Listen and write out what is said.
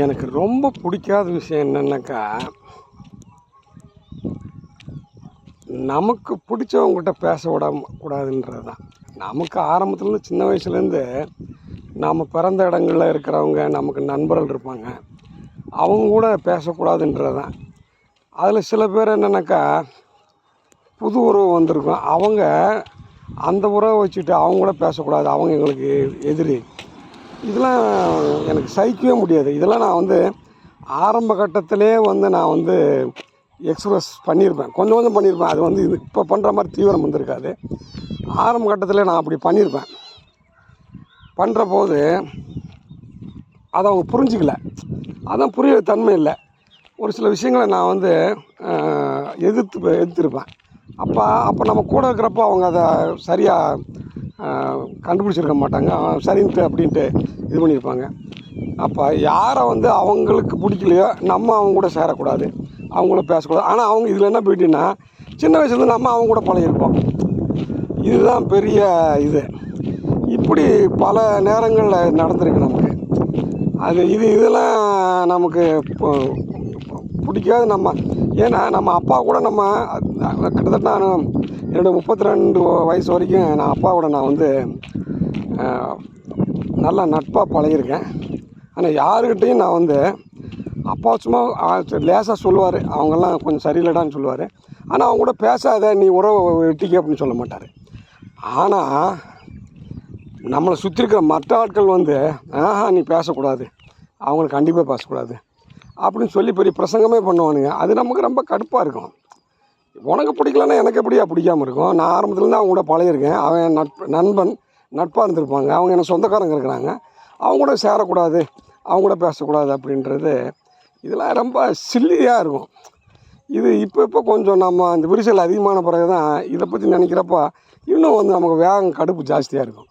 எனக்கு ரொம்ப பிடிக்காத விஷயம் என்னென்னாக்கா, நமக்கு பிடிச்சவங்ககிட்ட பேச கூடாதுன்றது தான். நமக்கு ஆரம்பத்துலேருந்து சின்ன வயசுலேருந்து நாம் பிறந்த இடங்களில் இருக்கிறவங்க நமக்கு நண்பர்கள் இருப்பாங்க, அவங்க கூட பேசக்கூடாதுன்றது தான். அதில் சில பேர் என்னென்னாக்கா, புது உறவு வந்திருக்கும், அவங்க அந்த உறவை வச்சுட்டு அவங்க கூட பேசக்கூடாது, அவங்க எங்களுக்கு எதிரி. இதெல்லாம் எனக்கு சகிக்கவே முடியாது. இதெல்லாம் நான் ஆரம்ப கட்டத்திலே நான் எக்ஸ்ப்ரெஸ் பண்ணியிருப்பேன், கொஞ்சம் கொஞ்சம் பண்ணியிருப்பேன். அது இது இப்போ பண்ணுற மாதிரி தீவிரம் வந்திருக்காது. ஆரம்ப கட்டத்தில் நான் அப்படி பண்ணியிருப்பேன். பண்ணுற போது அதை அவங்க புரிஞ்சிக்கல, அதான் புரிய தன்மை இல்லை. ஒரு சில விஷயங்களை நான் எதிர்த்திருப்பேன். அப்போ நம்ம கூட இருக்கிறப்போ அவங்க அதை சரியாக கண்டுபிடிச்சிருக்க மாட்டாங்க, சரின்ட்டு அப்படின்ட்டு இது பண்ணியிருப்பாங்க. அப்போ யாரை அவங்களுக்கு பிடிக்கலையோ நம்ம அவங்க கூட சேரக்கூடாது, அவங்கள பேசக்கூடாது. ஆனால் அவங்க இதில் என்ன போயிட்டுன்னா, சின்ன வயசுலேருந்து நம்ம அவங்க கூட பழகிருப்போம். இதுதான் பெரிய இது. இப்படி பல நேரங்களில் நடந்திருக்கு நமக்கு. இதெல்லாம் நமக்கு பிடிக்காது. ஏன்னா நம்ம அப்பா கூட கிட்டத்தட்ட என்னோடய 32 வயசு வரைக்கும் நான் அப்பா கூட நல்லா நட்பாக பழகியிருக்கேன். ஆனால் யாருக்கிட்டையும் அப்பா சும்மா லேசாக சொல்லுவார், அவங்கெல்லாம் கொஞ்சம் சரியில்லடான்னு சொல்லுவார். ஆனால் அவங்க கூட பேசாத, நீ உறவை வெட்டிக்க அப்படின்னு சொல்ல மாட்டார். ஆனால் நம்மளை சுற்றி இருக்கிற மற்ற ஆட்கள் நீ பேசக்கூடாது, அவங்களுக்கு கண்டிப்பாக பேசக்கூடாது அப்படின்னு சொல்லி பெரிய பிரசங்கமே பண்ணுவானுங்க. அது நமக்கு ரொம்ப கடுப்பாக இருக்கும். உனக்கு பிடிக்கலன்னா எனக்கு எப்படியா பிடிக்காமல் இருக்கும்? நான் ஆரம்பத்துலேருந்து அவங்க கூட பழகிருக்கேன். அவன் நட்பாக இருந்திருப்பாங்க, அவங்க எனக்கு சொந்தக்காரங்க இருக்கிறாங்க, அவங்க கூட சேரக்கூடாது, அவங்க கூட பேசக்கூடாது அப்படின்றது இதெல்லாம் ரொம்ப சில்லியாக இருக்கும். இது இப்போ கொஞ்சம் நம்ம அந்த விரிசல் அதிகமான பிறகு தான் இதை பற்றி நினைக்கிறப்ப இன்னும் நமக்கு வேகம் கடுப்பு ஜாஸ்தியாக இருக்கும்.